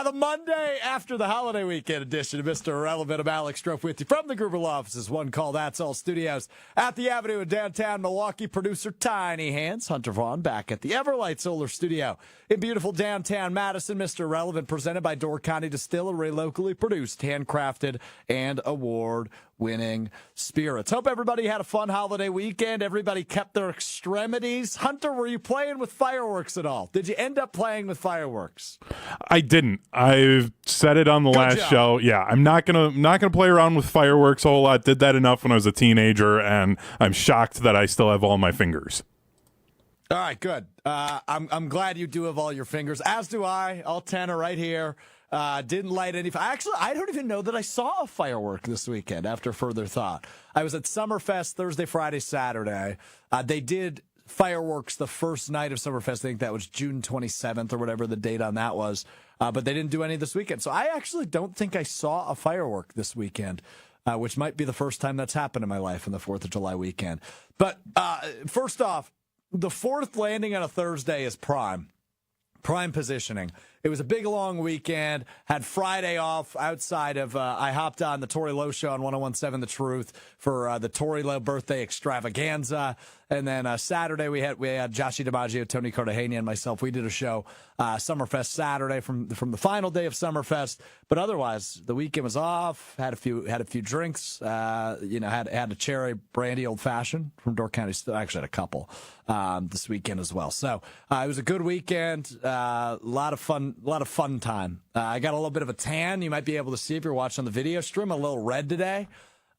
The Monday after the holiday weekend edition of Mr. Irrelevant. I'm Alex Strouf with you from the Gruber Law Offices, One Call That's All Studios at the Avenue in downtown Milwaukee. Producer Tiny Hands, Hunter Vaughn, back at the Everlight Solar Studio in beautiful downtown Madison. Mr. Irrelevant, presented by Door County Distillery, locally produced, handcrafted, and award-winning spirits. Hope everybody had a fun holiday weekend. Everybody kept their extremities. Hunter, were you playing with fireworks at all? Did you end up playing with fireworks? I didn't. I said it on the last show. Yeah, I'm not gonna play around with fireworks a whole lot. Did that enough when I was a teenager, and I'm shocked that I still have all my fingers. All right, good. I'm glad you do have all your fingers, as do I. All 10 are right here. Didn't light any. Actually, I don't even know that I saw a firework this weekend after further thought. I was at Summerfest Thursday, Friday, Saturday. They did fireworks the first night of Summerfest. I think that was June 27th or whatever the date on that was. But they didn't do any this weekend. So I actually don't think I saw a firework this weekend, which might be the first time that's happened in my life in the 4th of July weekend. But first off, the fourth landing on a Thursday is prime positioning. It was a big, long weekend. Had Friday off outside of, I hopped on the Tori Lowe show on 101.7 The Truth for the Tori Lowe birthday extravaganza. And then Saturday we had Joshie DiMaggio, Tony Cartagena, and myself. We did a show, Summerfest Saturday from the final day of Summerfest. But otherwise, the weekend was off. Had a few drinks. Had a cherry brandy old fashioned from Door County. Actually, had a couple this weekend as well. So it was a good weekend. A lot of fun time. I got a little bit of a tan. You might be able to see if you're watching the video stream. A little red today.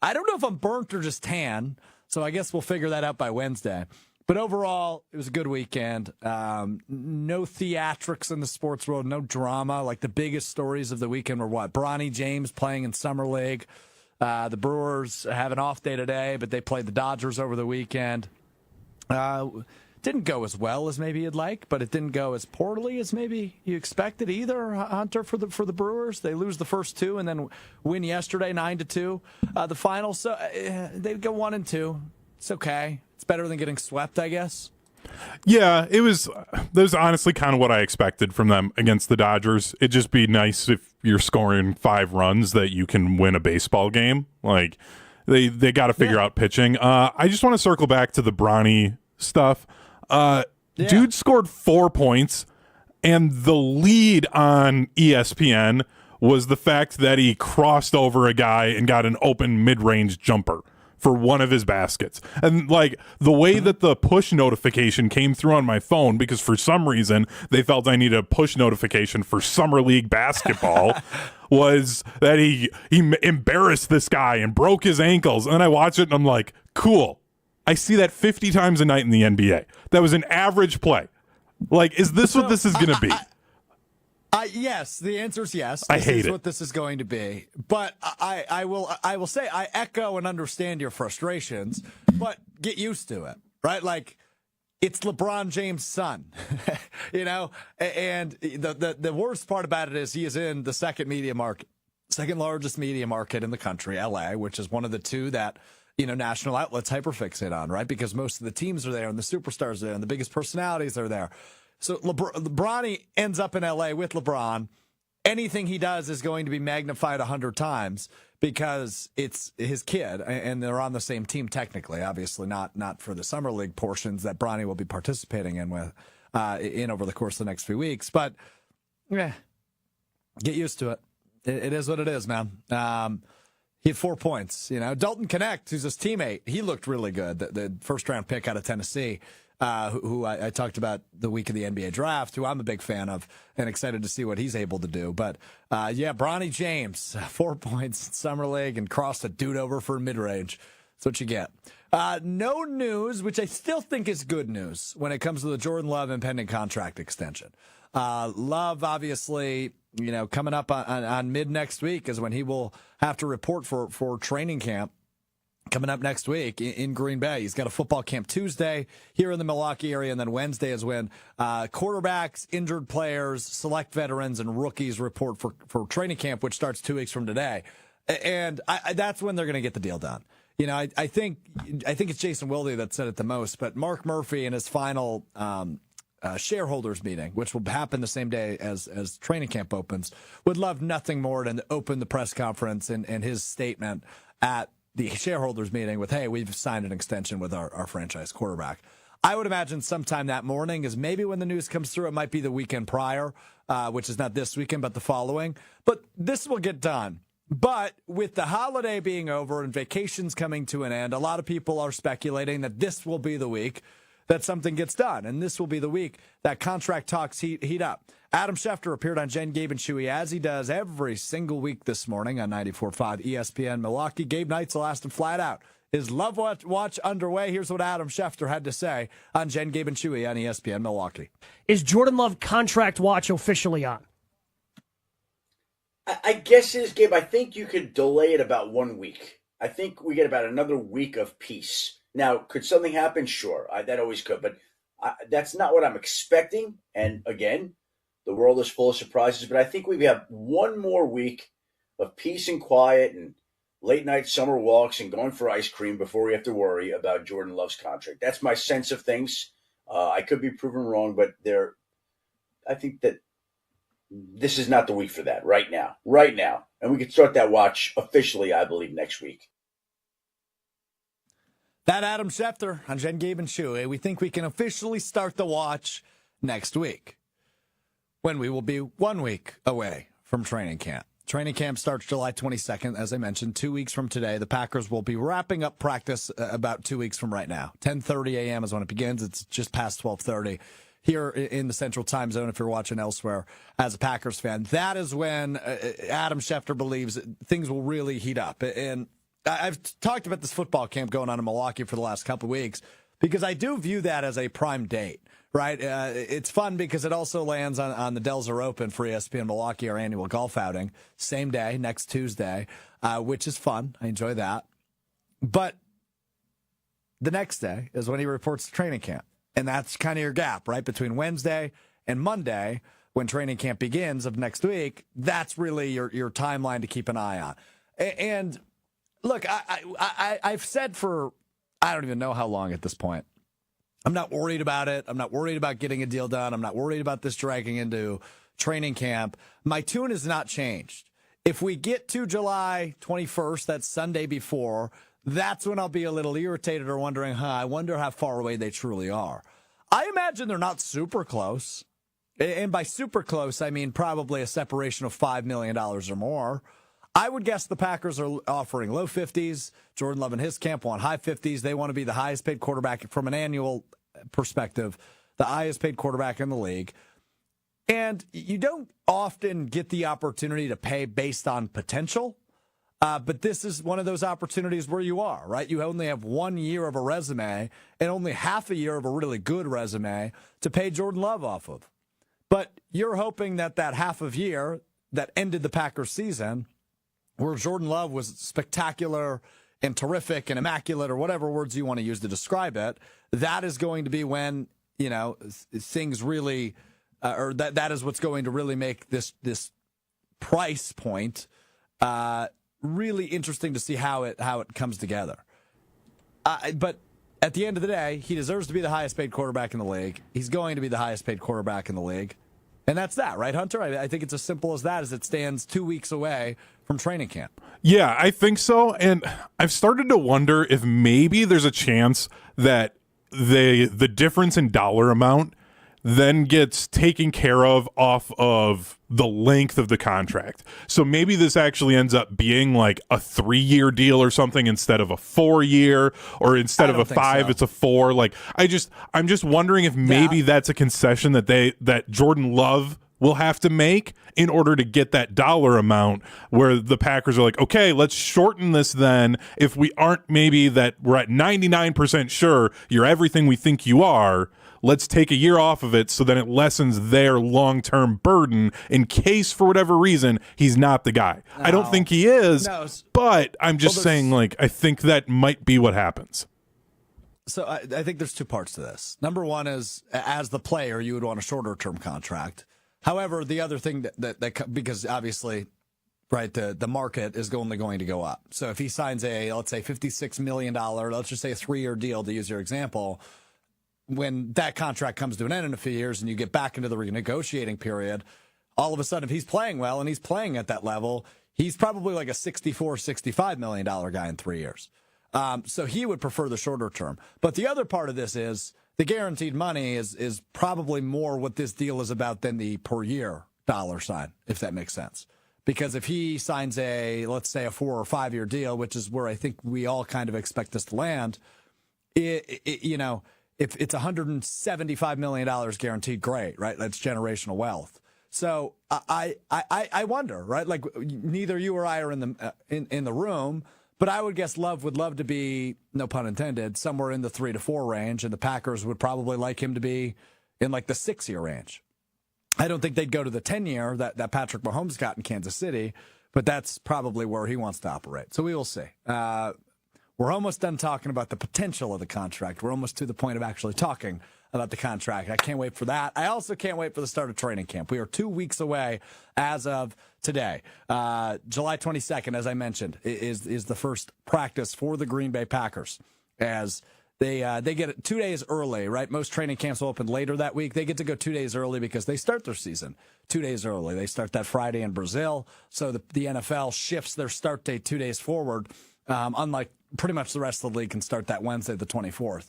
I don't know if I'm burnt or just tan. So I guess we'll figure that out by Wednesday. But overall, it was a good weekend. No theatrics in the sports world, no drama. Like the biggest stories of the weekend were what? Bronny James playing in Summer League. The Brewers have an off day today, but they played the Dodgers over the weekend. Didn't go as well as maybe you'd like, but it didn't go as poorly as maybe you expected either, Hunter, for the Brewers. They lose the first two and then win yesterday 9-2, the final. So they go 1-2. It's okay. It's better than getting swept, I guess. Yeah, that was honestly kind of what I expected from them against the Dodgers. It'd just be nice if you're scoring 5 runs that you can win a baseball game. Like they got to figure out pitching. I just want to circle back to the Bronny stuff. Dude scored 4 points, and the lead on ESPN was the fact that he crossed over a guy and got an open mid-range jumper for one of his baskets. And like the way that the push notification came through on my phone, because for some reason they felt I needed a push notification for Summer League basketball, was that he embarrassed this guy and broke his ankles. And then I watch it and I'm like, cool. I see that 50 times a night in the NBA. That was an average play. Like, is this what this is going to be? Yes, the answer is yes. I hate it. What this is going to be. But I will say I echo and understand your frustrations, but get used to it, right? Like, it's LeBron James' son, and the worst part about it is he is in the second largest media market in the country, LA, which is one of the two that national outlets hyperfixate on, right? Because most of the teams are there and the superstars are there and the biggest personalities are there. So Bronny ends up in LA with LeBron. Anything he does is going to be magnified 100 times because it's his kid and they're on the same team technically, obviously not for the Summer League portions that Bronny will be participating in over the course of the next few weeks. But get used to it. It is what it is, man. He had 4 points. Dalton Connect, who's his teammate, he looked really good. The first-round pick out of Tennessee, who I talked about the week of the NBA draft, who I'm a big fan of and excited to see what he's able to do. But, Bronny James, 4 points in Summer League and crossed a dude over for mid-range. That's what you get. No news, which I still think is good news when it comes to the Jordan Love impending contract extension. Love, obviously, coming up on mid next week is when he will have to report for training camp coming up next week in Green Bay. He's got a football camp Tuesday here in the Milwaukee area, and then Wednesday is when quarterbacks, injured players, select veterans, and rookies report for training camp, which starts 2 weeks from today. And that's when they're going to get the deal done. I think it's Jason Wilde that said it the most, but Mark Murphy in his final shareholders meeting, which will happen the same day as training camp opens, would love nothing more than to open the press conference and his statement at the shareholders meeting with, hey, we've signed an extension with our franchise quarterback. I would imagine sometime that morning is maybe when the news comes through. It might be the weekend prior, which is not this weekend, but the following. But this will get done. But with the holiday being over and vacations coming to an end, a lot of people are speculating that this will be the week that something gets done. And this will be the week that contract talks heat up. Adam Schefter appeared on Jen, Gabe, and Chewy, as he does every single week this morning on 94.5 ESPN Milwaukee. Gabe Knights will ask him flat out, is Love Watch underway? Here's what Adam Schefter had to say on Jen, Gabe, and Chewy on ESPN Milwaukee. Is Jordan Love contract watch officially on? I guess it is, Gabe. I think you could delay it about 1 week. I think we get about another week of peace. Now, could something happen? Sure, that always could. But that's not what I'm expecting. And again, the world is full of surprises. But I think we have 1 more week of peace and quiet and late night summer walks and going for ice cream before we have to worry about Jordan Love's contract. That's my sense of things. I could be proven wrong, but I think that this is not the week for that right now. And we can start that watch officially, I believe, next week. That Adam Schefter on Jen, Gabe, and Chewy. We think we can officially start the watch next week, when we will be 1 week away from training camp. Training camp starts July 22nd, as I mentioned, 2 weeks from today. The Packers will be wrapping up practice about 2 weeks from right now. 10:30 a.m. is when it begins. It's just past 12:30 here in the Central Time Zone if you're watching elsewhere as a Packers fan. That is when Adam Schefter believes things will really heat up. And I've talked about this football camp going on in Milwaukee for the last couple of weeks because I do view that as a prime date, right? It's fun because it also lands on the Delzer Open for ESPN Milwaukee, our annual golf outing. Same day, next Tuesday, which is fun. I enjoy that. But the next day is when he reports to training camp. And that's kind of your gap, right? Between Wednesday and Monday, when training camp begins of next week, that's really your timeline to keep an eye on. And look, I've said for, I don't even know how long at this point, I'm not worried about it. I'm not worried about getting a deal done. I'm not worried about this dragging into training camp. My tune has not changed. If we get to July 21st, that's Sunday before, that's when I'll be a little irritated or wondering, I wonder how far away they truly are. I imagine they're not super close. And by super close, I mean probably a separation of $5 million or more. I would guess the Packers are offering low 50s. Jordan Love and his camp want high 50s. They want to be the highest paid quarterback from an annual perspective, the highest paid quarterback in the league. And you don't often get the opportunity to pay based on potential. But this is one of those opportunities where you are, right? You only have 1 year of a resume and only half a year of a really good resume to pay Jordan Love off of. But you're hoping that half of year that ended the Packers season, where Jordan Love was spectacular and terrific and immaculate or whatever words you want to use to describe it, that is going to be when, things really, or that is what's going to really make this price point really interesting to see how it comes together. But at the end of the day, he deserves to be the highest paid quarterback in the league. He's going to be the highest paid quarterback in the league. And that's that, right, Hunter? I think it's as simple as that as it stands 2 weeks away from training camp. Yeah, I think so. And I've started to wonder if maybe there's a chance that the difference in dollar amount then gets taken care of off of the length of the contract. So maybe this actually ends up being like a 3-year deal or something instead of a 4-year, or instead of a 5, it's a 4. Like I'm just wondering if maybe that's a concession that Jordan Love will have to make in order to get that dollar amount, where the Packers are like, okay, let's shorten this then. If we aren't, maybe that we're at 99% sure you're everything we think you are, let's take a year off of it so that it lessens their long-term burden in case, for whatever reason, he's not the guy. No. I don't think he is, but I'm just saying, I think that might be what happens. So I think there's two parts to this. Number one is, as the player, you would want a shorter-term contract. However, the other thing that because obviously, right, the market is only going to go up. So if he signs let's say $56 million, let's just say a 3-year deal, to use your example, when that contract comes to an end in a few years and you get back into the renegotiating period, all of a sudden, if he's playing well and he's playing at that level, he's probably like a $64, $65 million guy in 3 years. So he would prefer the shorter term. But the other part of this is the guaranteed money is probably more what this deal is about than the per year dollar sign, if that makes sense. Because if he signs let's say a 4 or 5 year deal, which is where I think we all kind of expect this to land, if it's $175 million guaranteed, great, right? That's generational wealth. So I wonder, right? Like neither you or I are in the room, but I would guess Love would love to be, no pun intended, somewhere in the 3 to 4 range, and the Packers would probably like him to be in like the 6 year range. I don't think they'd go to the 10 year that Patrick Mahomes got in Kansas City, but that's probably where he wants to operate. So we will see. We're almost done talking about the potential of the contract. We're almost to the point of actually talking about the contract. I can't wait for that. I also can't wait for the start of training camp. We are 2 weeks away as of today. July 22nd, as I mentioned, is the first practice for the Green Bay Packers, as they get it 2 days early, right? Most training camps will open later that week. They get to go 2 days early because they start their season 2 days early. They start that Friday in Brazil, so the NFL shifts their start date 2 days forward, unlike pretty much the rest of the league can start that Wednesday, the 24th.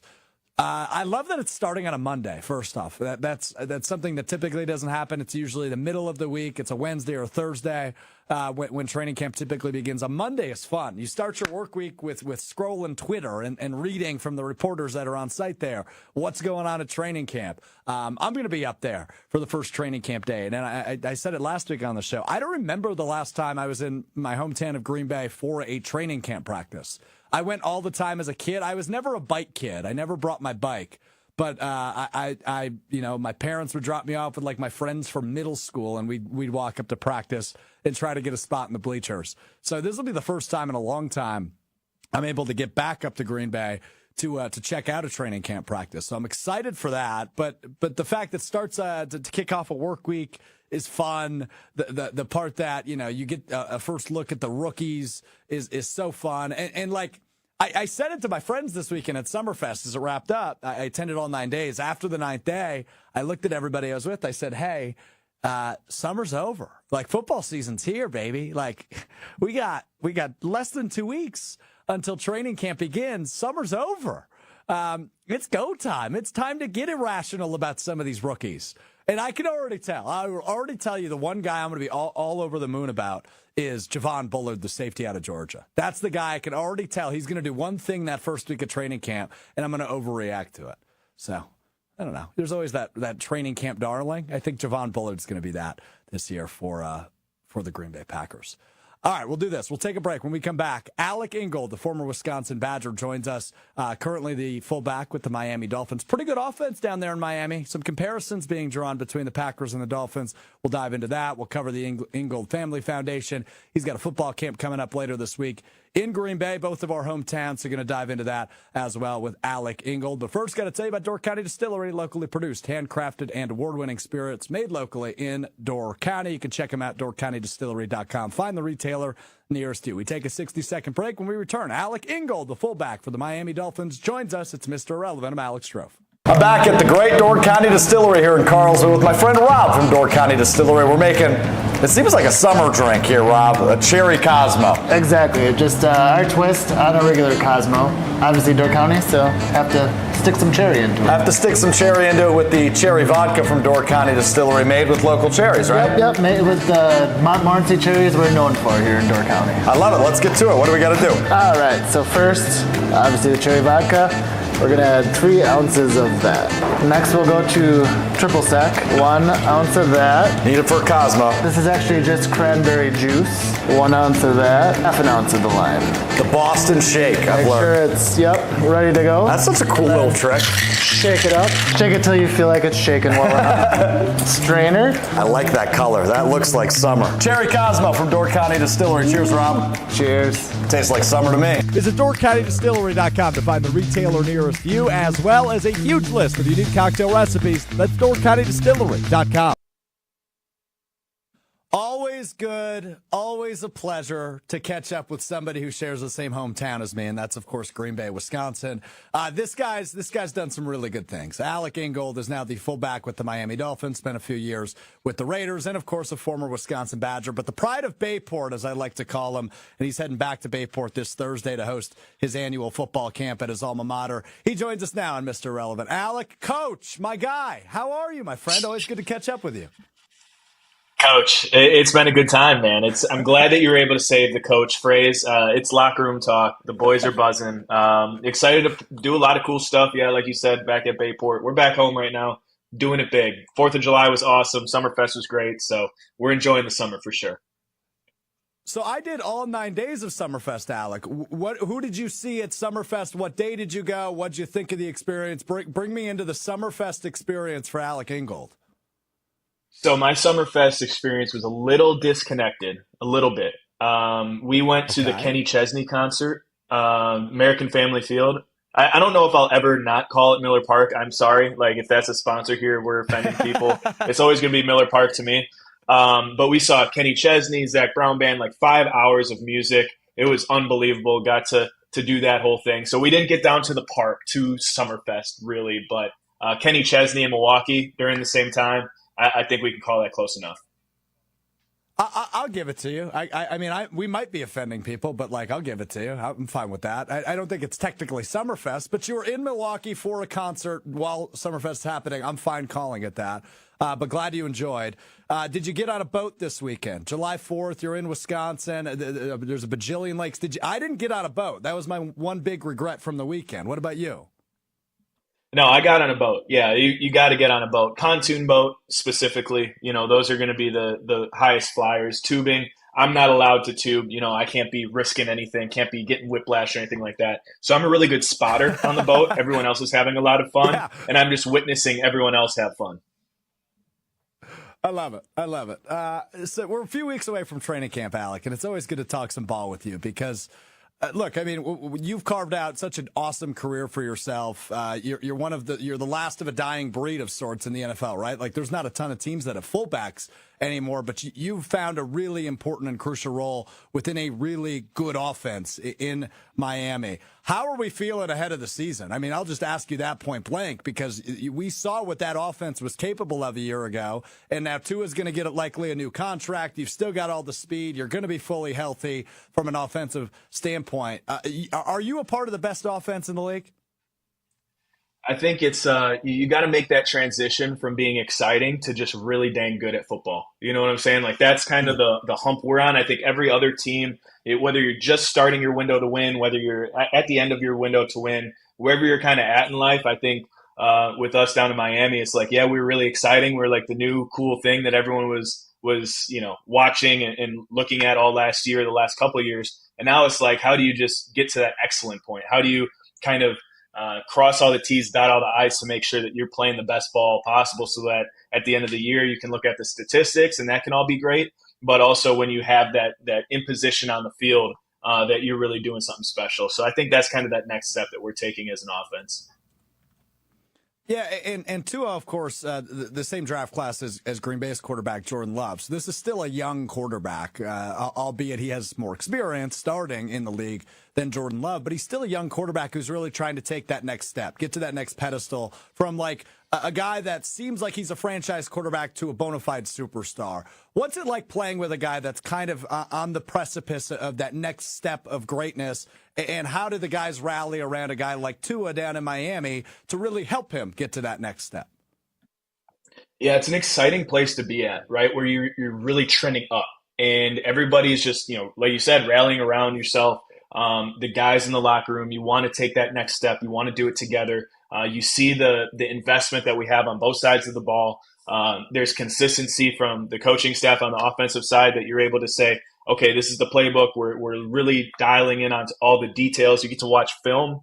I love that it's starting on a Monday, first off. That's something that typically doesn't happen. It's usually the middle of the week. It's a Wednesday or a Thursday when training camp typically begins. A Monday is fun. You start your work week with scrolling Twitter and reading from the reporters that are on site there. What's going on at training camp? I'm going to be up there for the first training camp day. And I said it last week on the show. I don't remember the last time I was in my hometown of Green Bay for a training camp practice. I went all the time as a kid. I was never a bike kid. I never brought my bike. But my parents would drop me off with like my friends from middle school, and we'd walk up to practice and try to get a spot in the bleachers. So this will be the first time in a long time I'm able to get back up to Green Bay to check out a training camp practice. So I'm excited for that. But the fact that it starts to kick off a work week is fun. The part that you get a first look at the rookies is so fun. And like I said it to my friends this weekend at Summerfest as it wrapped up. I attended all 9 days. After the 9th day, I looked at everybody I was with. I said, "Hey, summer's over. Like football season's here, baby. Like we got less than 2 weeks until training camp begins. Summer's over. It's go time. It's time to get irrational about some of these rookies." And I can already tell. I will already tell you the one guy I'm going to be all over the moon about is Javon Bullard, the safety out of Georgia. That's the guy I can already tell. He's going to do one thing that first week of training camp, and I'm going to overreact to it. So, I don't know. There's always that training camp darling. I think Javon Bullard's going to be that this year for the Green Bay Packers. All right, we'll do this. We'll take a break. When we come back, Alec Ingold, the former Wisconsin Badger, joins us, currently the fullback with the Miami Dolphins. Pretty good offense down there in Miami. Some comparisons being drawn between the Packers and the Dolphins. We'll dive into that. We'll cover the Ingold Family Foundation. He's got a football camp coming up later this week in Green Bay, both of our hometowns. So going to dive into that as well with Alec Ingold. But first, got to tell you about Door County Distillery, locally produced, handcrafted, and award-winning spirits made locally in Door County. You can check them out, doorcountydistillery.com. Find the retailer nearest you. We take a 60-second break. When we return, Alec Ingold, the fullback for the Miami Dolphins, joins us. It's Mr. Irrelevant. I'm Alex Strouf. I'm back at the great Door County Distillery here in Carlsbad with my friend Rob from Door County Distillery. We're making, it seems like a summer drink here, Rob, a cherry Cosmo. Exactly, just our twist on a regular Cosmo. Obviously Door County, so have to stick some cherry into it. Have to stick some cherry into it with the cherry vodka from Door County Distillery, made with local cherries, right? Yep, made with the Montmorency cherries we're known for here in Door County. I love it. Let's get to it. What do we got to do? All right, so first, obviously the cherry vodka. We're gonna add 3 ounces of that. Next we'll go to triple sec, 1 ounce of that. Need it for a Cosmo. This is actually just cranberry juice, 1 ounce of that, half an ounce of the lime. The Boston Shake, I've Make sure learned. it's, ready to go. That's such a cool little trick. Shake it up. Shake it till you feel like it's shaking while we're on. Strainer. I like that color. That looks like summer. Cherry Cosmo from Door County Distillery. Cheers, Rob. Cheers. Tastes like summer to me. Visit doorcountydistillery.com to find the retailer nearest you, as well as a huge list of unique cocktail recipes. That's doorcountydistillery.com. Always always good, always a pleasure to catch up with somebody who shares the same hometown as me, and that's, of course, Green Bay, Wisconsin. This guy's done some really good things. Alec Ingold is now the fullback with the Miami Dolphins, spent a few years with the Raiders, and, of course, a former Wisconsin Badger. But the pride of Bayport, as I like to call him, and he's heading back to Bayport this Thursday to host his annual football camp at his alma mater. He joins us now on Mr. Relevant. Alec, Coach, my guy, how are you, my friend? Always good to catch up with you. Coach, it's been a good time, man. I'm glad that you were able to save the coach phrase. It's locker room talk. The boys are buzzing. Excited to do a lot of cool stuff. Yeah, like you said, back at Bayport. We're back home right now, doing it big. 4th of July was awesome. Summerfest was great. So we're enjoying the summer for sure. So I did all 9 days of Summerfest, Alec. Who did you see at Summerfest? What day did you go? What did you think of the experience? Bring me into the Summerfest experience for Alec Ingold. So my Summerfest experience was a little disconnected, a little bit. We went to the Kenny Chesney concert, American Family Field. I don't know if I'll ever not call it Miller Park. I'm sorry. Like, if that's a sponsor here, we're offending people. It's always going to be Miller Park to me. But we saw Kenny Chesney, Zach Brown Band, like 5 hours of music. It was unbelievable. Got to do that whole thing. So we didn't get down to the park to Summerfest, really. But Kenny Chesney in Milwaukee during the same time, I think we can call that close enough. I'll give it to you. I mean, we might be offending people, but, like, I'll give it to you. I'm fine with that. I don't think it's technically Summerfest, but you were in Milwaukee for a concert while Summerfest's happening. I'm fine calling it that. But glad you enjoyed. Did you get on a boat this weekend? July 4th, you're in Wisconsin. There's a bajillion lakes. I didn't get on a boat. That was my one big regret from the weekend. What about you? No, I got on a boat. Yeah, you got to get on a boat. Pontoon boat specifically. Those are going to be the highest flyers. Tubing, I'm not allowed to tube. I can't be risking anything, can't be getting whiplash or anything like that. So I'm a really good spotter on the boat. Everyone else is having a lot of fun, and I'm just witnessing everyone else have fun. I love it. So we're a few weeks away from training camp, Alec, and it's always good to talk some ball with you because look, I mean, you've carved out such an awesome career for yourself. You're the last of a dying breed of sorts in the NFL, right? Like, there's not a ton of teams that have fullbacks anymore, but you've found a really important and crucial role within a really good offense in Miami. How are we feeling ahead of the season? I mean, I'll just ask you that point blank because we saw what that offense was capable of a year ago, and now Tua's going to get likely a new contract. You've still got all the speed. You're going to be fully healthy from an offensive standpoint. Are you a part of the best offense in the league? I think it's you got to make that transition from being exciting to just really dang good at football. You know what I'm saying? Like, that's kind of the hump we're on. I think every other team, whether you're just starting your window to win, whether you're at the end of your window to win, wherever you're kind of at in life, I think with us down in Miami, it's like, yeah, we're really exciting. We're like the new cool thing that everyone was watching and looking at all last year, the last couple of years. And now it's like, how do you just get to that excellent point? How do you kind of cross all the T's, dot all the I's to make sure that you're playing the best ball possible so that at the end of the year you can look at the statistics and that can all be great. But also when you have that imposition on the field, that you're really doing something special. So I think that's kind of that next step that we're taking as an offense. Yeah, and Tua, of course, the same draft class as Green Bay's quarterback, Jordan Love. So this is still a young quarterback, albeit he has more experience starting in the league than Jordan Love. But he's still a young quarterback who's really trying to take that next step, get to that next pedestal from, like, a guy that seems like he's a franchise quarterback to a bona fide superstar. What's it like playing with a guy that's kind of on the precipice of that next step of greatness? And how do the guys rally around a guy like Tua down in Miami to really help him get to that next step? Yeah, it's an exciting place to be at, right? Where you're really trending up and everybody's just, like you said, rallying around yourself. The guys in the locker room, you want to take that next step. You want to do it together. You see the investment that we have on both sides of the ball. There's consistency from the coaching staff on the offensive side that you're able to say, okay, this is the playbook. We're really dialing in on all the details. You get to watch film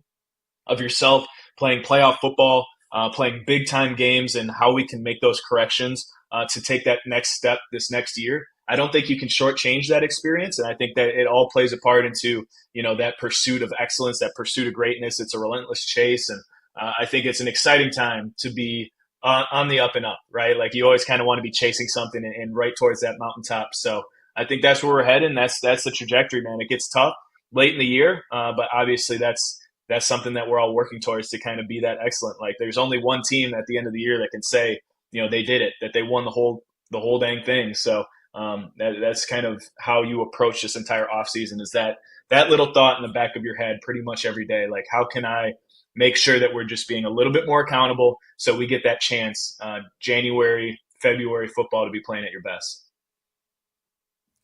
of yourself playing playoff football, playing big-time games, and how we can make those corrections to take that next step this next year. I don't think you can shortchange that experience, and I think that it all plays a part into that pursuit of excellence, that pursuit of greatness. It's a relentless chase, and I think it's an exciting time to be on the up and up, right? Like, you always kind of want to be chasing something and right towards that mountaintop. So I think that's where we're heading. That's the trajectory, man. It gets tough late in the year, but obviously that's something that we're all working towards to kind of be that excellent. Like there's only one team at the end of the year that can say, they did it, that they won the whole dang thing. So that's kind of how you approach this entire offseason, is that little thought in the back of your head pretty much every day. Like, how can I make sure that we're just being a little bit more accountable so we get that chance January, February football to be playing at your best.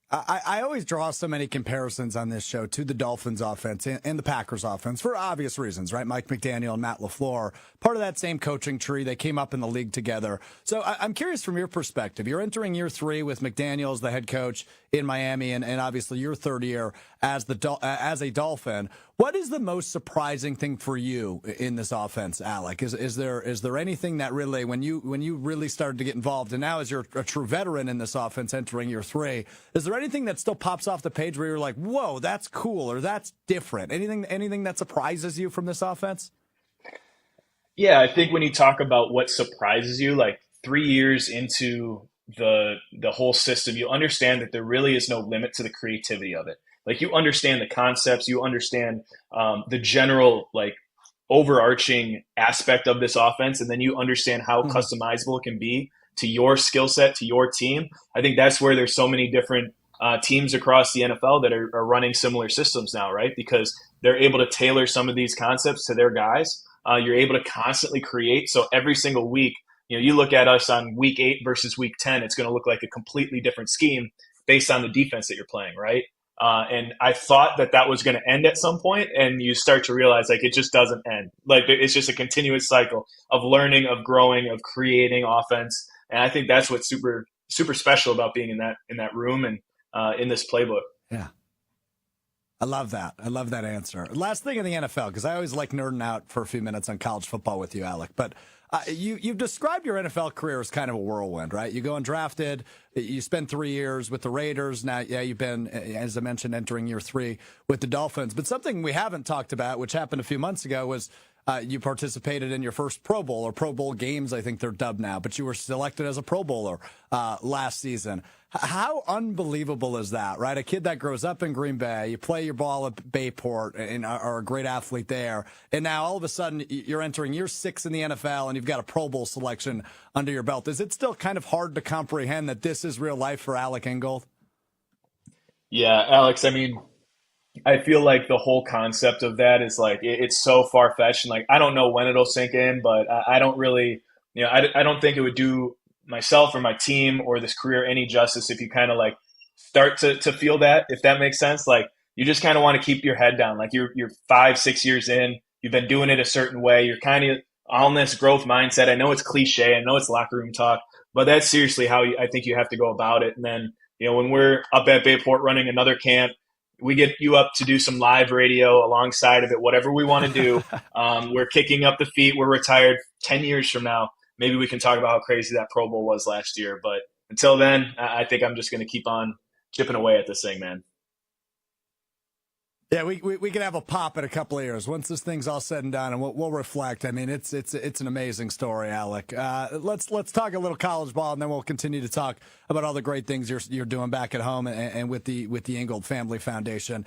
I always draw so many comparisons on this show to the Dolphins offense and the Packers offense for obvious reasons, right? Mike McDaniel and Matt LaFleur, part of that same coaching tree. They came up in the league together. So I'm curious from your perspective. You're entering year 3 with McDaniel as the head coach in Miami, and obviously your third year as a Dolphin. What is the most surprising thing for you in this offense, Alec? Is there anything that really, when you really started to get involved, and now as you're a true veteran in this offense entering year 3, is there anything that still pops off the page where you're like, whoa, that's cool, or that's different? Anything that surprises you from this offense? Yeah, I think when you talk about what surprises you, like 3 years into the whole system, you understand that there really is no limit to the creativity of it. Like, you understand the concepts, you understand the general, like, overarching aspect of this offense, and then you understand how customizable it can be to your skill set, to your team. I think that's where there's so many different teams across the NFL that are running similar systems now, right? Because they're able to tailor some of these concepts to their guys. You're able to constantly create. So every single week, you look at us on week 8 versus week 10, it's going to look like a completely different scheme based on the defense that you're playing, right? And I thought that was going to end at some point, and you start to realize, like, it just doesn't end. Like, it's just a continuous cycle of learning, of growing, of creating offense. And I think that's what's super, super special about being in that room and in this playbook. Yeah. I love that. I love that answer. Last thing in the NFL, because I always like nerding out for a few minutes on college football with you, Alec. But you've described your NFL career as kind of a whirlwind, right? You go undrafted. You spend 3 years with the Raiders. Now, you've been, as I mentioned, entering year 3 with the Dolphins. But something we haven't talked about, which happened a few months ago, was you participated in your first Pro Bowl, or Pro Bowl games, I think they're dubbed now. But you were selected as a Pro Bowler last season. How unbelievable is that, right? A kid that grows up in Green Bay, you play your ball at Bayport and are a great athlete there, and now all of a sudden you're entering year 6 in the NFL and you've got a Pro Bowl selection under your belt. Is it still kind of hard to comprehend that this is real life for Alec Ingold? Yeah, Alex, I mean, I feel like the whole concept of that is like, it's so far-fetched, and like, I don't know when it'll sink in, but I don't really, I don't think it would do myself or my team or this career any justice if you kind of like start to feel that, if that makes sense. Like, you just kind of want to keep your head down. Like, you're 5-6 years in, you've been doing it a certain way, you're kind of on this growth mindset. I know it's cliche, I know it's locker room talk, but that's seriously how I think you have to go about it. And then, when we're up at Bayport running another camp, we get you up to do some live radio alongside of it, whatever we want to do. We're kicking up the feet. We're retired 10 years from now. Maybe we can talk about how crazy that Pro Bowl was last year. But until then, I think I'm just going to keep on chipping away at this thing, man. Yeah, we can have a pop in a couple of years once this thing's all said and done, and we'll reflect. I mean, it's an amazing story, Alec. Let's talk a little college ball, and then we'll continue to talk about all the great things you're doing back at home and with the Ingold Family Foundation.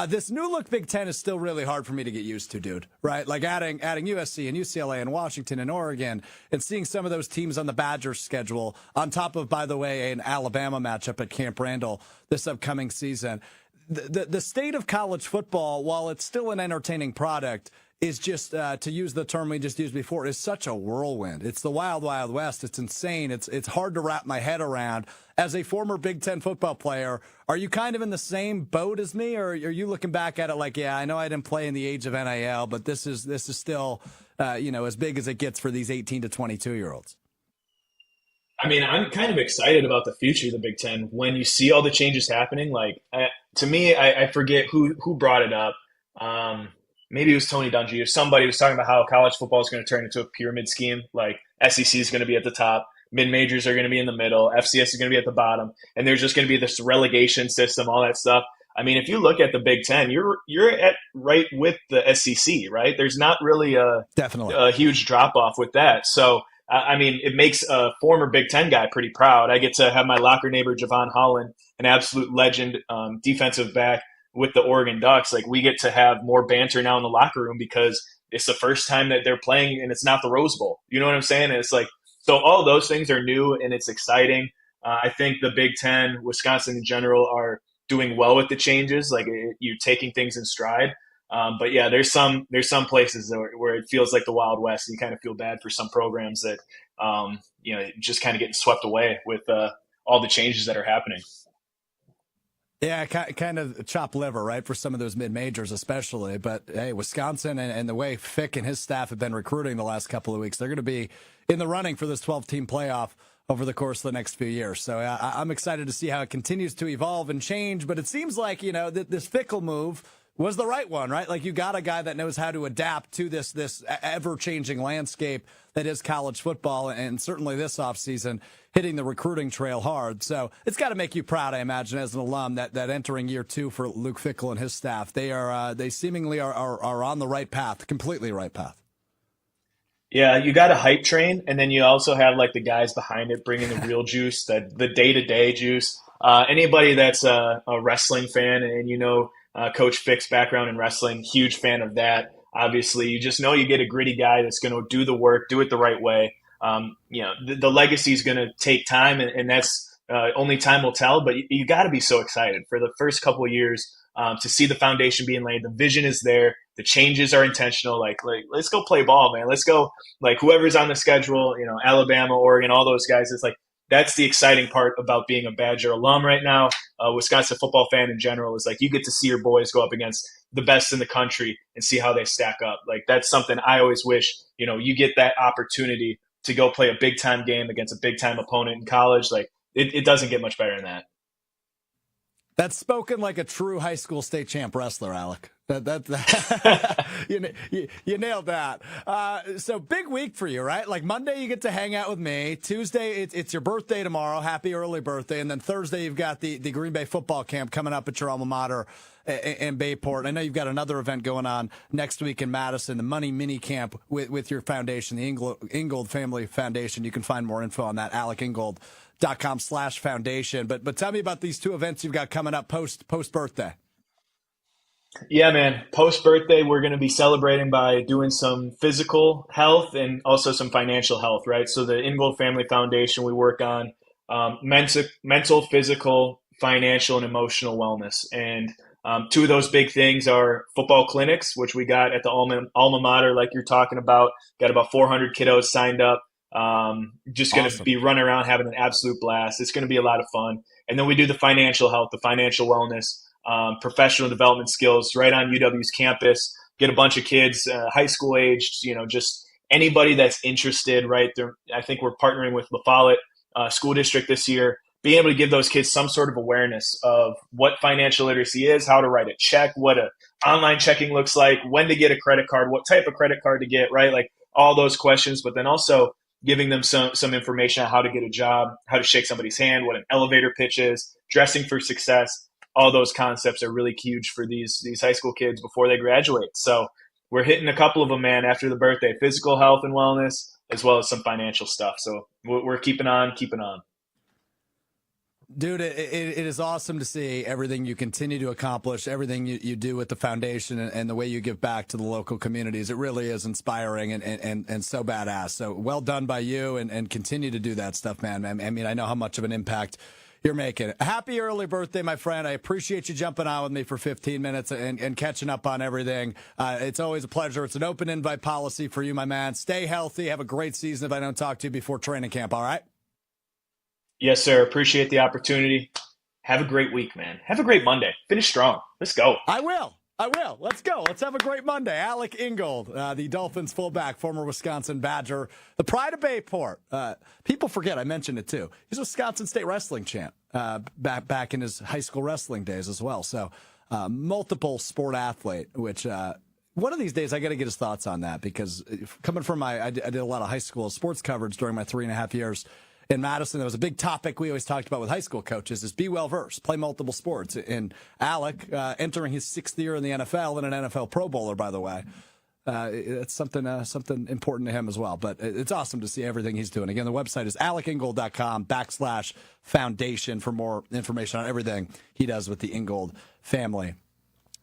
This new look Big Ten is still really hard for me to get used to, dude. Right? Like adding USC and UCLA and Washington and Oregon, and seeing some of those teams on the Badgers schedule on top of, by the way, an Alabama matchup at Camp Randall this upcoming season. The state of college football, while it's still an entertaining product, is just, to use the term we just used before, is such a whirlwind. It's the wild, wild west. It's insane. It's hard to wrap my head around. As a former Big Ten football player, are you kind of in the same boat as me, or are you looking back at it like, yeah, I know I didn't play in the age of NIL, but this is still, as big as it gets for these 18 to 22-year-olds? I mean, I'm kind of excited about the future of the Big Ten when you see all the changes happening. Like, to me, I forget who brought it up. Maybe it was Tony Dungy or somebody was talking about how college football is going to turn into a pyramid scheme. Like, SEC is going to be at the top, mid-majors are going to be in the middle, FCS is going to be at the bottom, and there's just going to be this relegation system, all that stuff. I mean, if you look at the Big Ten, you're at right with the SEC, right? There's not really a huge drop-off with that. So I mean, it makes a former Big Ten guy pretty proud. I get to have my locker neighbor, Javon Holland, an absolute legend, defensive back with the Oregon Ducks. Like, we get to have more banter now in the locker room because it's the first time that they're playing and it's not the Rose Bowl. You know what I'm saying? And it's like, so all those things are new and it's exciting. I think the Big Ten, Wisconsin in general, are doing well with the changes. Like, you're taking things in stride. But yeah, there's some places where it feels like the Wild West, and you kind of feel bad for some programs that just kind of getting swept away with all the changes that are happening. Yeah, kind of chop liver, right, for some of those mid-majors especially. But, hey, Wisconsin and the way Fick and his staff have been recruiting the last couple of weeks, they're going to be in the running for this 12-team playoff over the course of the next few years. So I'm excited to see how it continues to evolve and change. But it seems like, this Fickle move was the right one, right? Like, you got a guy that knows how to adapt to this ever-changing landscape that is college football, and certainly this offseason hitting the recruiting trail hard. So it's got to make you proud, I imagine, as an alum, that entering year 2 for Luke Fickell and his staff, they seemingly are on the right path, completely right path. Yeah, you got a hype train, and then you also have like the guys behind it bringing the real juice, the day-to-day juice. Anybody that's a wrestling fan and Coach Fick's background in wrestling, huge fan of that. Obviously, you just know you get a gritty guy that's going to do the work, do it the right way. The legacy is going to take time, and that's only time will tell. But you got to be so excited for the first couple of years to see the foundation being laid. The vision is there. The changes are intentional. Like let's go play ball, man. Let's go. Like, whoever's on the schedule, Alabama, Oregon, all those guys. It's like, that's the exciting part about being a Badger alum right now. Wisconsin football fan in general is like, you get to see your boys go up against the best in the country and see how they stack up. Like, that's something I always wish, you get that opportunity to go play a big time game against a big time opponent in college. Like, it doesn't get much better than that. That's spoken like a true high school state champ wrestler, Alec. You nailed that. So big week for you, right? Like, Monday you get to hang out with me. Tuesday it's your birthday tomorrow. Happy early birthday. And then Thursday you've got the Green Bay football camp coming up at your alma mater in Bayport. I know you've got another event going on next week in Madison, the Money Mini Camp with your foundation, the Ingold Family Foundation. You can find more info on that, AlecIngold.com/foundation. But tell me about these two events you've got coming up post birthday. Yeah, man. Post-birthday, we're going to be celebrating by doing some physical health and also some financial health, right? So the Ingold Family Foundation, we work on mental, physical, financial, and emotional wellness. And two of those big things are football clinics, which we got at the alma mater, like you're talking about. Got about 400 kiddos signed up. Just going to be running around having an absolute blast. It's going to be a lot of fun. And then we do the financial health, the financial wellness, professional development skills right on UW's campus. Get a bunch of kids, high school aged, just anybody that's interested, right? I think we're partnering with La Follette School District this year, being able to give those kids some sort of awareness of what financial literacy is, how to write a check, what a online checking looks like, when to get a credit card, what type of credit card to get, right? Like, all those questions, but then also giving them some information on how to get a job, how to shake somebody's hand, what an elevator pitch is, dressing for success. All those concepts are really huge for these high school kids before they graduate. So we're hitting a couple of them, man, after the birthday: physical health and wellness, as well as some financial stuff. So we're keeping on. Dude, it is awesome to see everything you continue to accomplish, everything you do with the foundation, and the way you give back to the local communities. It really is inspiring and so badass. So well done by you, and continue to do that stuff, man. I mean, I know how much of an impact you're making. Happy early birthday, my friend. I appreciate you jumping on with me for 15 minutes and catching up on everything. It's always a pleasure. It's an open invite policy for you, my man. Stay healthy. Have a great season if I don't talk to you before training camp, all right? Yes, sir. Appreciate the opportunity. Have a great week, man. Have a great Monday. Finish strong. Let's go. I will. Let's go. Let's have a great Monday. Alec Ingold, the Dolphins fullback, former Wisconsin Badger, the pride of Bayport. People forget I mentioned it too. He's a Wisconsin State wrestling champ back in his high school wrestling days as well. So multiple sport athlete, which one of these days I got to get his thoughts on that, because coming from I did a lot of high school sports coverage during my 3.5 years in Madison. There was a big topic we always talked about with high school coaches is be well-versed, play multiple sports. And Alec, entering his 6th year in the NFL and an NFL Pro Bowler, by the way, It's something important to him as well. But it's awesome to see everything he's doing. Again, the website is alecingold.com/foundation for more information on everything he does with the Ingold Family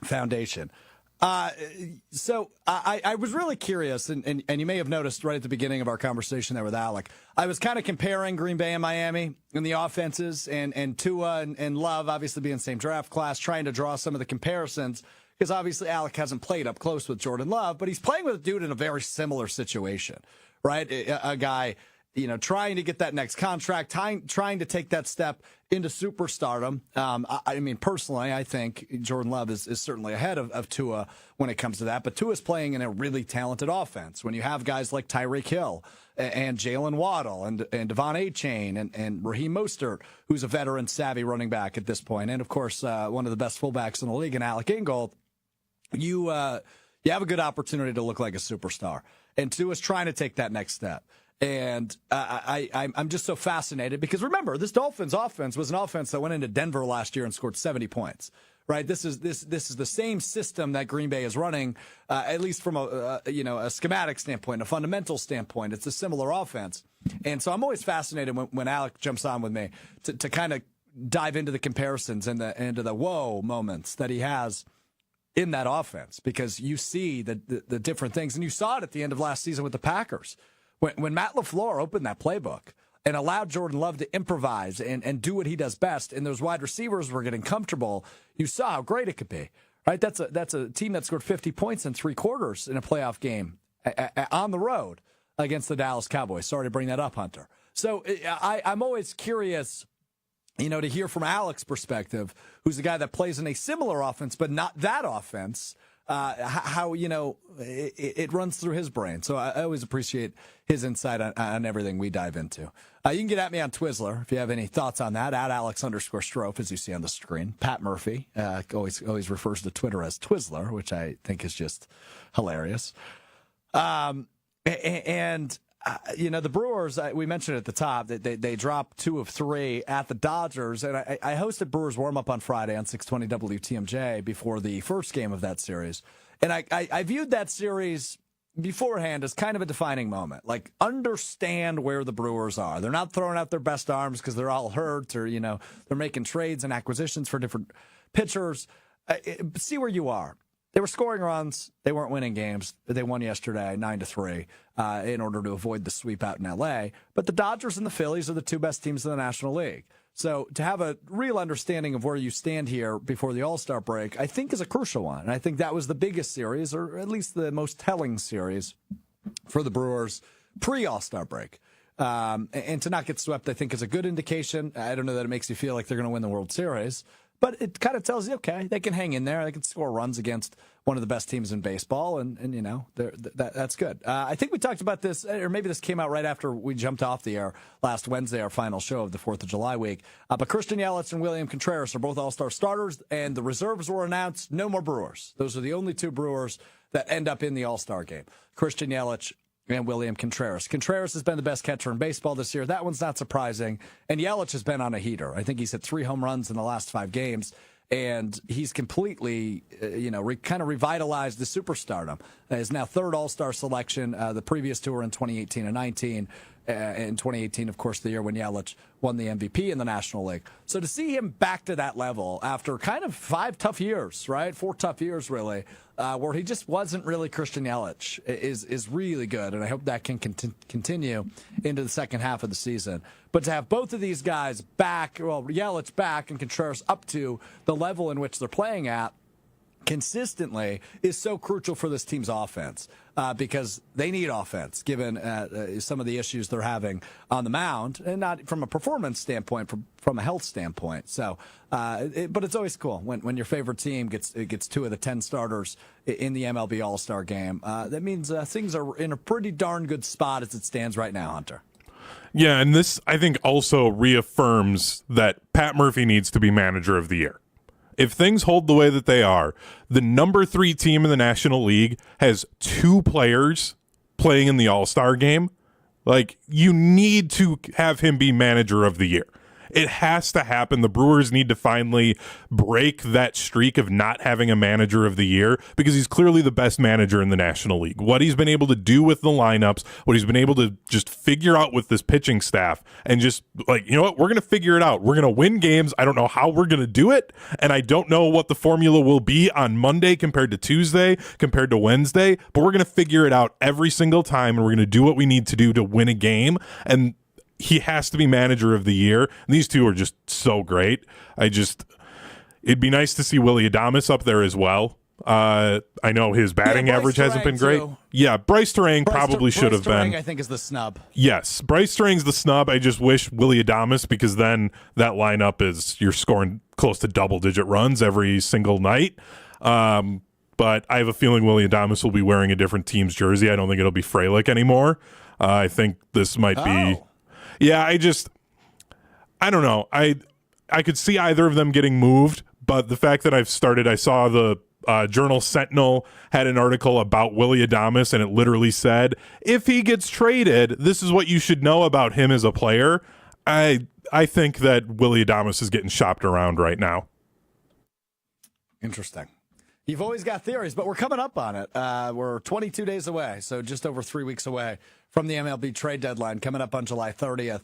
Foundation. So I was really curious, and you may have noticed right at the beginning of our conversation there with Alec, I was kind of comparing Green Bay and Miami in the offenses, and Tua and Love obviously being the same draft class, trying to draw some of the comparisons, because obviously Alec hasn't played up close with Jordan Love, but he's playing with a dude in a very similar situation, right? A guy, trying to get that next contract, trying to take that step into superstardom. I mean, personally, I think Jordan Love is certainly ahead of Tua when it comes to that. But Tua's playing in a really talented offense. When you have guys like Tyreek Hill and Jalen Waddle and Devon Achane and Raheem Mostert, who's a veteran savvy running back at this point, and of course one of the best fullbacks in the league in Alec Ingold, you have a good opportunity to look like a superstar. And Tua's trying to take that next step. And I'm just so fascinated because remember, this Dolphins offense was an offense that went into Denver last year and scored 70 points. Right? This is the same system that Green Bay is running, at least from a schematic standpoint, a fundamental standpoint. It's a similar offense, and so I'm always fascinated when Alec jumps on with me to kind of dive into the comparisons and into the whoa moments that he has in that offense, because you see the different things, and you saw it at the end of last season with the Packers. When Matt LaFleur opened that playbook and allowed Jordan Love to improvise and do what he does best, and those wide receivers were getting comfortable, you saw how great it could be. Right? That's a team that scored 50 points in 3 quarters in a playoff game on the road against the Dallas Cowboys. Sorry to bring that up, Hunter. So I'm always curious, to hear from Alec's perspective, who's the guy that plays in a similar offense, but not that offense, how it runs through his brain. So I always appreciate his insight on everything we dive into. You can get at me on Twizzler if you have any thoughts on that, at Alex_Strouf, as you see on the screen. Pat Murphy always refers to Twitter as Twizzler, which I think is just hilarious. The Brewers, we mentioned at the top that they dropped 2 of 3 at the Dodgers, and I hosted Brewers warm-up on Friday on 620 WTMJ before the first game of that series, and I viewed that series beforehand as kind of a defining moment. Like, understand where the Brewers are. They're not throwing out their best arms because they're all hurt, or they're making trades and acquisitions for different pitchers. See where you are. They were scoring runs. They weren't winning games. They won yesterday 9-3 in order to avoid the sweep out in L.A. But the Dodgers and the Phillies are the 2 best teams in the National League. So to have a real understanding of where you stand here before the All-Star break, I think is a crucial one. And I think that was the biggest series, or at least the most telling series for the Brewers pre-All-Star break. And to not get swept, I think, is a good indication. I don't know that it makes you feel like they're going to win the World Series, but it kind of tells you, okay, they can hang in there. They can score runs against one of the best teams in baseball, and that's good. I think we talked about this, or maybe this came out right after we jumped off the air last Wednesday, our final show of the 4th of July week. But Christian Yelich and William Contreras are both All-Star starters, and the reserves were announced. No more Brewers. Those are the only 2 Brewers that end up in the All-Star game. Christian Yelich and William Contreras. Contreras has been the best catcher in baseball this year. That one's not surprising. And Yelich has been on a heater. I think he's hit 3 home runs in the last 5 games. And he's completely, kind of revitalized the superstardom. His now 3rd All-Star selection. The previous 2 were in 2018 and 19. In 2018, of course, the year when Yelich won the MVP in the National League. So to see him back to that level after kind of 5 tough years, right? 4 tough years, really, where he just wasn't really Christian Yelich is really good. And I hope that can continue into the second half of the season. But to have both of these guys back, Yelich back and Contreras up to the level in which they're playing at consistently is so crucial for this team's offense because they need offense given some of the issues they're having on the mound, and not from a performance standpoint, from a health standpoint. So, but it's always cool when your favorite team gets 2 of the 10 starters in the MLB All-Star game. That means things are in a pretty darn good spot as it stands right now, Hunter. Yeah, and this, I think, also reaffirms that Pat Murphy needs to be manager of the year. If things hold the way that they are, the number 3 team in the National League has 2 players playing in the All-Star game. Like, you need to have him be manager of the year. It has to happen. The Brewers need to finally break that streak of not having a manager of the year, because he's clearly the best manager in the National League. What he's been able to do with the lineups, what he's been able to just figure out with this pitching staff, and just like, you know what, we're going to figure it out. We're going to win games. I don't know how we're going to do it, and I don't know what the formula will be on Monday compared to Tuesday, compared to Wednesday, but we're going to figure it out every single time, and we're going to do what we need to do to win a game. And he has to be manager of the year. And these two are just so great. It'd be nice to see Willy Adames up there as well. I know his batting average hasn't been great. Too. Yeah, Bryce Terang probably should have been. I think is the snub. Yes, Bryce Terang's the snub. I just wish Willy Adames, because then that lineup is, you're scoring close to double-digit runs every single night. But I have a feeling Willy Adames will be wearing a different team's jersey. I don't think it'll be Frelick anymore. I think this might be. Yeah, I don't know. I could see either of them getting moved, but the fact that I saw the Journal Sentinel had an article about Willy Adames, and it literally said, if he gets traded, this is what you should know about him as a player. I think that Willy Adames is getting shopped around right now. Interesting. You've always got theories, but we're coming up on it. We're 22 days away, so just over 3 weeks away from the MLB trade deadline, coming up on July 30th.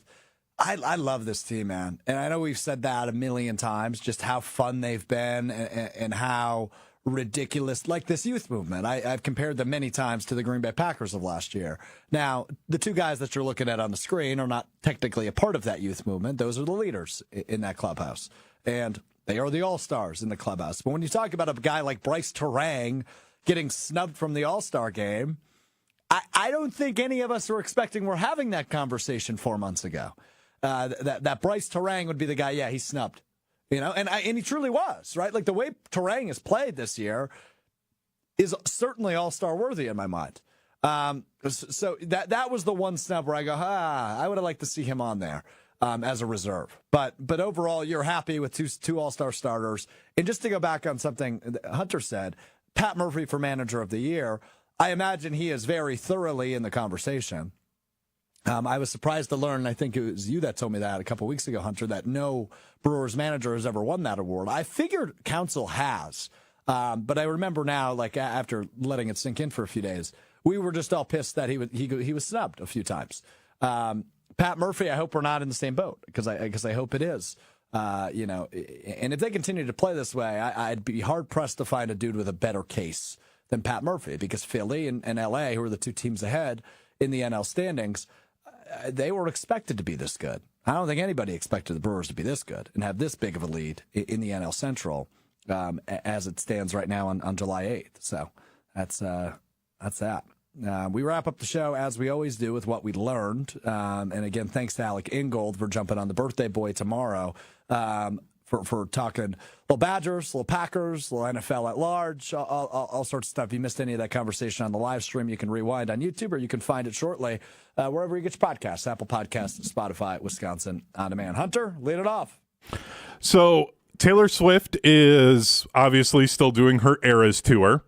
I love this team, man. And I know we've said that a million times, just how fun they've been and how ridiculous, like this youth movement. I've compared them many times to the Green Bay Packers of last year. Now, the two guys that you're looking at on the screen are not technically a part of that youth movement. Those are the leaders in that clubhouse. And they are the all-stars in the clubhouse. But when you talk about a guy like Bryce Terang getting snubbed from the all-star game, I don't think any of us were expecting we're having that conversation 4 months ago. That Bryce Terang would be the guy, yeah, he's snubbed. You know, and he truly was, right? Like the way Terang has played this year is certainly all-star worthy in my mind. So that was the one snub where I go, I would have liked to see him on there. As a reserve. But overall, you're happy with two all-star starters. And just to go back on something Hunter said, Pat Murphy for manager of the year, I imagine he is very thoroughly in the conversation. I was surprised to learn, I think it was you that told me that a couple weeks ago, Hunter, that no Brewers manager has ever won that award. I figured Council has. But I remember now, like after letting it sink in for a few days, we were just all pissed that he was snubbed a few times. Pat Murphy, I hope we're not in the same boat, because I hope it is. You know, and if they continue to play this way, I'd be hard pressed to find a dude with a better case than Pat Murphy, because Philly and LA, who are the two teams ahead in the NL standings, they were expected to be this good. I don't think anybody expected the Brewers to be this good and have this big of a lead in the NL Central as it stands right now on July 8th. So that's that. We wrap up the show, as we always do, with what we learned. And again, thanks to Alec Ingold for jumping on the birthday boy tomorrow for talking little Badgers, little Packers, little NFL at large, all sorts of stuff. If you missed any of that conversation on the live stream, you can rewind on YouTube, or you can find it shortly wherever you get your podcasts, Apple Podcasts, Spotify, Wisconsin On Demand. Hunter, lead it off. So Taylor Swift is obviously still doing her Eras tour.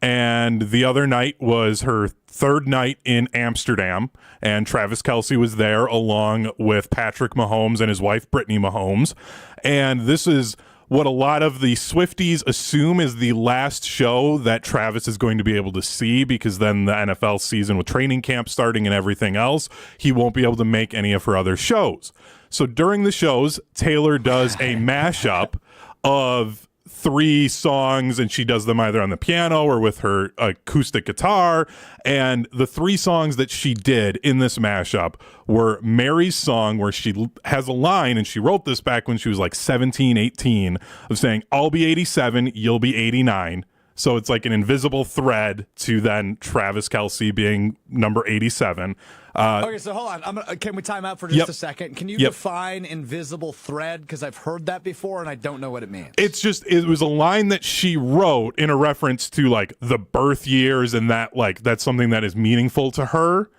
And the other night was her third night in Amsterdam, and Travis Kelce was there along with Patrick Mahomes and his wife, Brittany Mahomes. And this is what a lot of the Swifties assume is the last show that Travis is going to be able to see, because then the NFL season with training camp starting and everything else, he won't be able to make any of her other shows. So during the shows, Taylor does a mashup of 3 songs, and she does them either on the piano or with her acoustic guitar. And the 3 songs that she did in this mashup were Mary's song, where she has a line, and she wrote this back when she was like 17, 18, of saying, "I'll be 87, you'll be 89." So it's like an invisible thread to then Travis Kelce being number 87. Okay, so hold on. Can we time out for just a second? Can you define invisible thread? Because I've heard that before, and I don't know what it means. It was a line that she wrote in a reference to like the birth years, and that like that's something that is meaningful to her.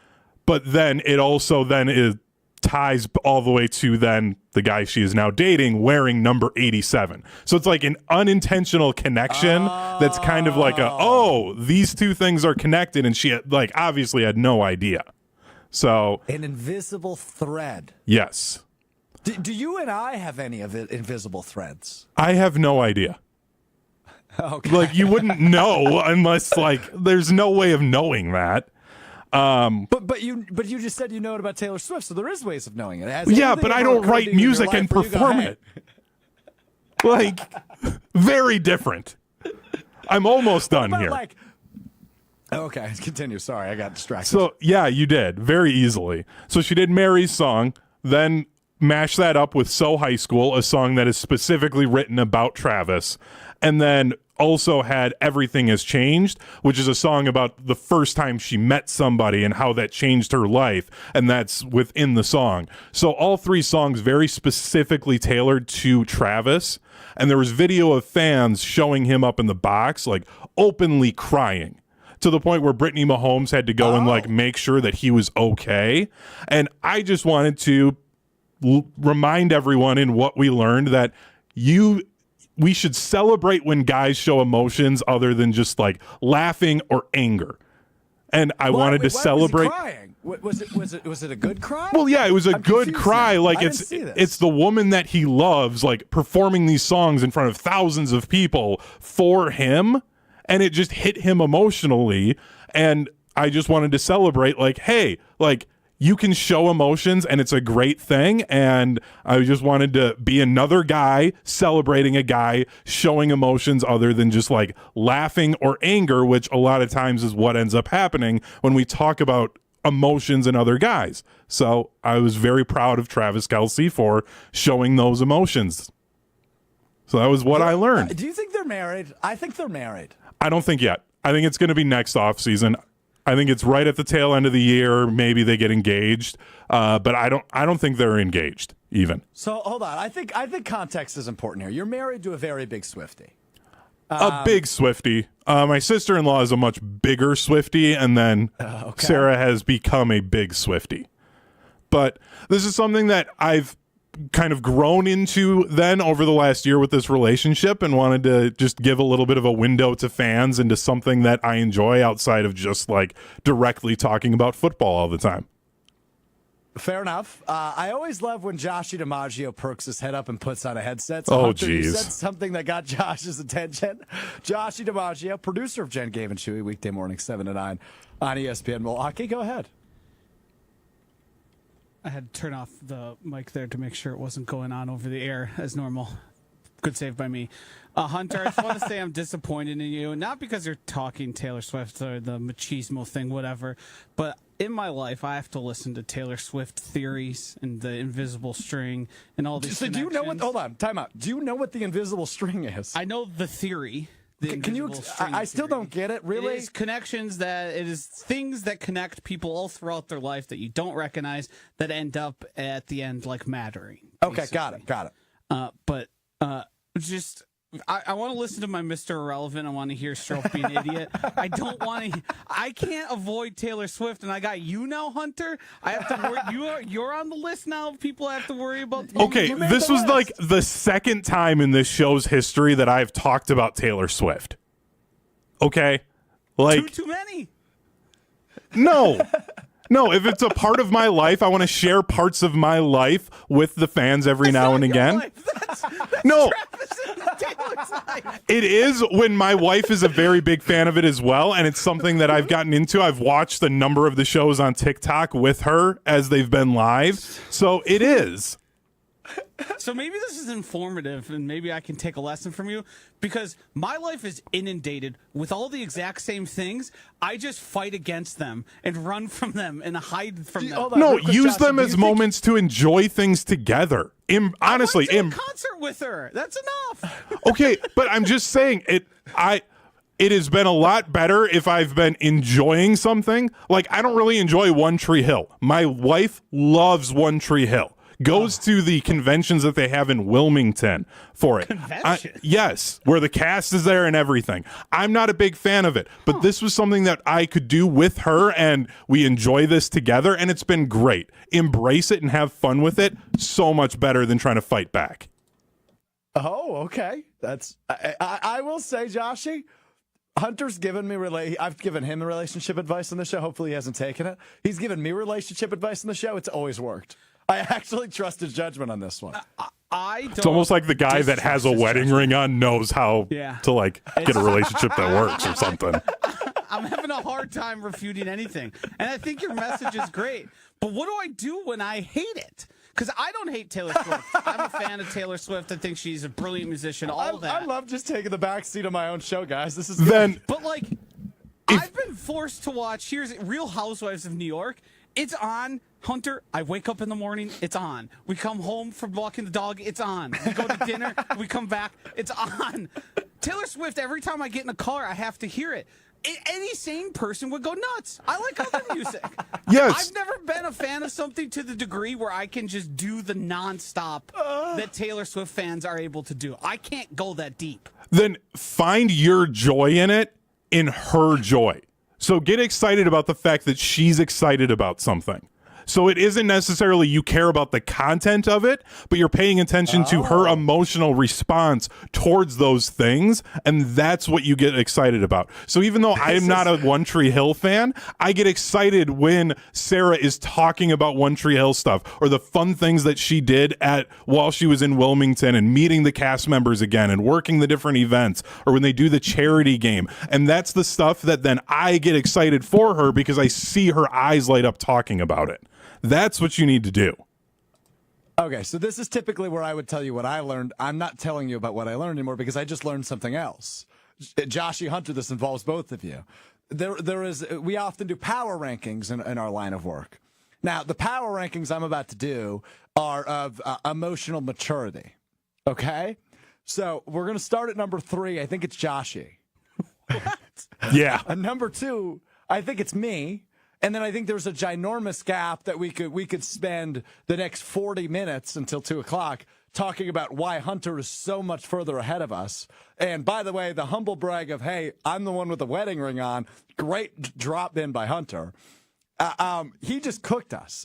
But then it also ties all the way to then the guy she is now dating wearing number 87. So it's like an unintentional connection that's kind of like these two things are connected, and she like obviously had no idea. So an invisible thread. Yes. Do you and I have any of it invisible threads? I have no idea. Okay. Like, you wouldn't know unless, like, there's no way of knowing that. But you just said you know it about Taylor Swift, so there is ways of knowing it. Yeah, but I don't write music and perform it. Like, very different. I'm almost done here. Like, okay, continue. Sorry, I got distracted. So, yeah, you did very easily. So she did Mary's song, then mash that up with So High School, a song that is specifically written about Travis, and then also had Everything Has Changed, which is a song about the first time she met somebody and how that changed her life, and that's within the song. So all three songs very specifically tailored to Travis, and there was video of fans showing him up in the box, like openly crying, to the point where Brittany Mahomes had to go and like make sure that he was okay. And I just wanted to remind everyone in what we learned that we should celebrate when guys show emotions other than just like laughing or anger. And I wanted to celebrate. Was he crying? Was it a good cry? Well, yeah, it was a good cry. Now. Like it's the woman that he loves, like performing these songs in front of thousands of people for him, and it just hit him emotionally. And I just wanted to celebrate, like, hey, like, you can show emotions, and it's a great thing. And I just wanted to be another guy celebrating a guy showing emotions other than just like laughing or anger, which a lot of times is what ends up happening when we talk about emotions in other guys. So I was very proud of Travis Kelce for showing those emotions. So that was what I learned. Do you think they're married? I think they're married. I don't think yet. I think it's going to be next offseason. I think it's right at the tail end of the year. Maybe they get engaged, but I don't think they're engaged even. So hold on. I think context is important here. You're married to a very big Swiftie. A big Swiftie. My sister-in-law is a much bigger Swiftie, and then Sarah has become a big Swiftie. But this is something that I've kind of grown into then over the last year with this relationship, and wanted to just give a little bit of a window to fans into something that I enjoy outside of just like directly talking about football all the time. Fair enough. I always love when Josh DiMaggio perks his head up and puts on a headset. Oh, Hunter, you geez. said something that got Josh's attention. Josh DiMaggio, producer of Jen, Gabe, and Chewy, weekday morning 7 to 9 on ESPN Milwaukee. Go ahead. I had to turn off the mic there to make sure it wasn't going on over the air as normal. Good save by me. Hunter, I just want to say I'm disappointed in you. Not because you're talking Taylor Swift or the machismo thing, whatever, but in my life, I have to listen to Taylor Swift theories and the invisible string and all these. So do you know what? Hold on, time out. Do you know what the invisible string is? I know the theory. Can you? I still don't get it. Really, it is connections it is things that connect people all throughout their life that you don't recognize that end up at the end like mattering. Okay, got it. But just. I want to listen to my Mr. Irrelevant. I want to hear Strouf be an idiot. I don't want to. I can't avoid Taylor Swift, and I got you now, Hunter. I have to worry. You're on the list now of people I have to worry about. Okay, this was like the second time in this show's history that I've talked about Taylor Swift. Okay, like too many. No. No, if it's a part of my life, I want to share parts of my life with the fans every now and again. That's no, Taylor's life. It is when my wife is a very big fan of it as well, and it's something that I've gotten into. I've watched a number of the shows on TikTok with her as they've been live, so it is. So maybe this is informative, and maybe I can take a lesson from you, because my life is inundated with all the exact same things. I just fight against them and run from them and hide from them. No, use them as moments to enjoy things together. Honestly, I went to a concert with her. That's enough. Okay, but I'm just saying it has been a lot better if I've been enjoying something. Like, I don't really enjoy One Tree Hill. My wife loves One Tree Hill. Goes to the conventions that they have in Wilmington for it. Yes, where the cast is there and everything. I'm not a big fan of it, but this was something that I could do with her, and we enjoy this together, and it's been great. Embrace it and have fun with it. So much better than trying to fight back. Oh, okay. That's I will say, Joshy, Hunter's given me I've given him relationship advice on the show. Hopefully he hasn't taken it. He's given me relationship advice on the show. It's always worked. I actually trust his judgment on this one. I don't. It's almost like the guy that has a wedding ring on knows how to like get a relationship that works or something. I'm having a hard time refuting anything. And I think your message is great. But what do I do when I hate it? Because I don't hate Taylor Swift. I'm a fan of Taylor Swift. I think she's a brilliant musician, all that. I love just taking the back seat of my own show, guys. This is good. But, like, I've been forced to watch, here's Real Housewives of New York. It's on. Hunter, I wake up in the morning, it's on. We come home from walking the dog, it's on. We go to dinner, we come back, it's on. Taylor Swift, every time I get in a car, I have to hear it. Any sane person would go nuts. I like other music. Yes. I've never been a fan of something to the degree where I can just do the nonstop that Taylor Swift fans are able to do. I can't go that deep. Then find your joy in it, in her joy. So get excited about the fact that she's excited about something. So it isn't necessarily you care about the content of it, but you're paying attention to her emotional response towards those things, and that's what you get excited about. So even though I am not a One Tree Hill fan, I get excited when Sarah is talking about One Tree Hill stuff or the fun things that she did while she was in Wilmington and meeting the cast members again and working the different events, or when they do the charity game. And that's the stuff that then I get excited for her because I see her eyes light up talking about it. That's what you need to do. Okay, so this is typically where I would tell you what I learned. I'm not telling you about what I learned anymore because I just learned something else. Joshy Hunter, this involves both of you. We often do power rankings in our line of work. Now, the power rankings I'm about to do are of emotional maturity. Okay? So we're going to start at number 3. I think it's Joshy. Yeah. Number 2, I think it's me. And then I think there's a ginormous gap that we could spend the next 40 minutes until 2 o'clock talking about why Hunter is so much further ahead of us. And by the way, the humble brag of, hey, I'm the one with the wedding ring on. Great drop in by Hunter. He just cooked us.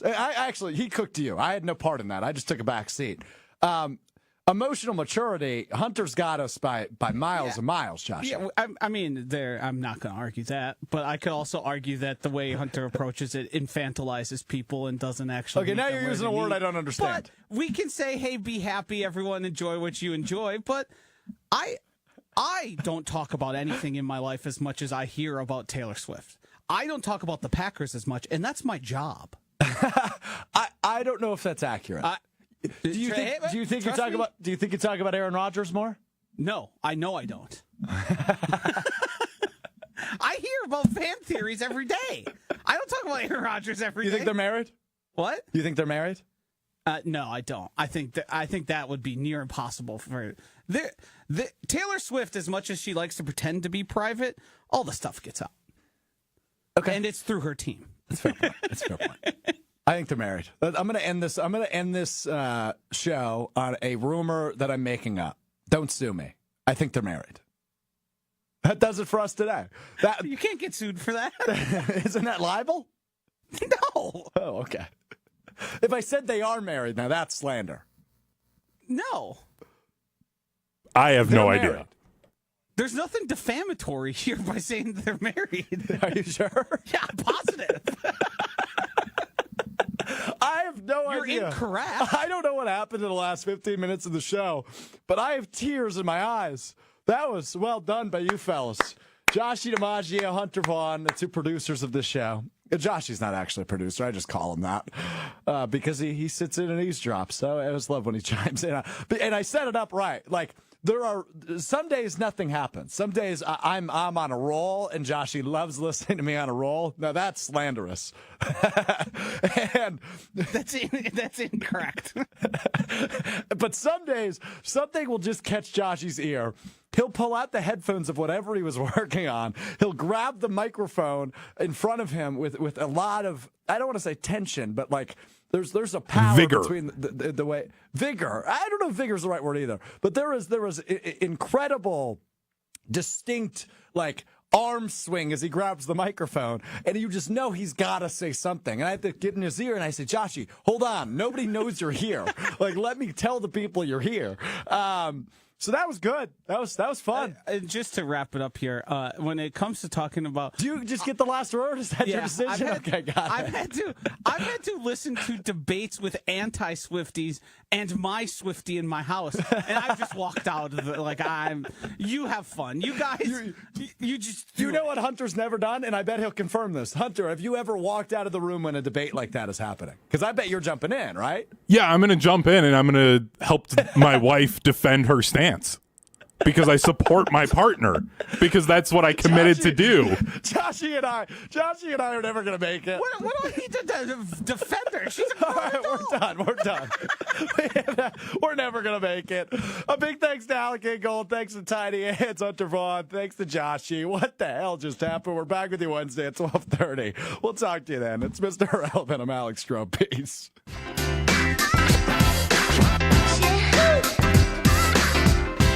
He cooked you. I had no part in that. I just took a back seat. Emotional maturity, Hunter's got us by miles and miles, Josh. Yeah, I mean, I'm not going to argue that, but I could also argue that the way Hunter approaches it infantilizes people and doesn't actually. Okay, now you're using a word I don't understand. But we can say, hey, be happy, everyone, enjoy what you enjoy, but I don't talk about anything in my life as much as I hear about Taylor Swift. I don't talk about the Packers as much, and that's my job. I don't know if that's accurate. Do you think you're talking about Aaron Rodgers more? No, I know I don't. I hear about fan theories every day. I don't talk about Aaron Rodgers every day. You think they're married? What? You think they're married? No, I don't. I think that would be near impossible for Taylor Swift. As much as she likes to pretend to be private, all the stuff gets out. Okay, and it's through her team. That's fair point. That's a fair point. I think they're married. I'm going to end this. I'm going to end this show on a rumor that I'm making up. Don't sue me. I think they're married. That does it for us today. You can't get sued for that. Isn't that libel? No. Oh, okay. If I said they are married, now that's slander. No. I have no idea. There's nothing defamatory here by saying they're married. Are you sure? Yeah, I'm positive. I have no idea. You're incorrect. I don't know what happened in the last 15 minutes of the show, but I have tears in my eyes. That was well done by you fellas. Joshy DiMaggio, Hunter Vaughn, the 2 producers of this show. Joshy's not actually a producer. I just call him that because he sits in and eavesdrops. So I always love when he chimes in. And I set it up right. Like, there are some days nothing happens. Some days I'm on a roll, and Joshy loves listening to me on a roll. Now that's slanderous, and that's incorrect. But some days something will just catch Joshy's ear. He'll pull out the headphones of whatever he was working on. He'll grab the microphone in front of him with a lot of, I don't want to say tension, but like there's a power vigor between the way vigor. I don't know if vigor is the right word either, but there was incredible, distinct like arm swing as he grabs the microphone, and you just know he's got to say something. And I have to get in his ear, and I say, Joshy, hold on. Nobody knows you're here. Like, let me tell the people you're here. So that was good. That was fun. And just to wrap it up here, when it comes to talking about, Do you just get the last word? Is that your decision? Okay, got it. I've had to listen to debates with anti-Swifties and my Swiftie in my house, and I've just walked out of it like you have fun. You guys, you just You know what Hunter's never done, and I bet he'll confirm this. Hunter, have you ever walked out of the room when a debate like that is happening? Because I bet you're jumping in, right? Yeah, I'm going to jump in and I'm going to help my wife defend her stance because I support my partner because that's what I committed to do. Joshy and I are never going to make it. What do I need to defend her? She's a All right, we're done. We're never going to make it. A big thanks to Alec Ingold. Thanks to Tiny Hands, Hunter Vaughn. Thanks to Joshy. What the hell just happened? We're back with you Wednesday at 12:30. We'll talk to you then. It's Mr. Irrelevant. I'm Alex Strouf. Peace.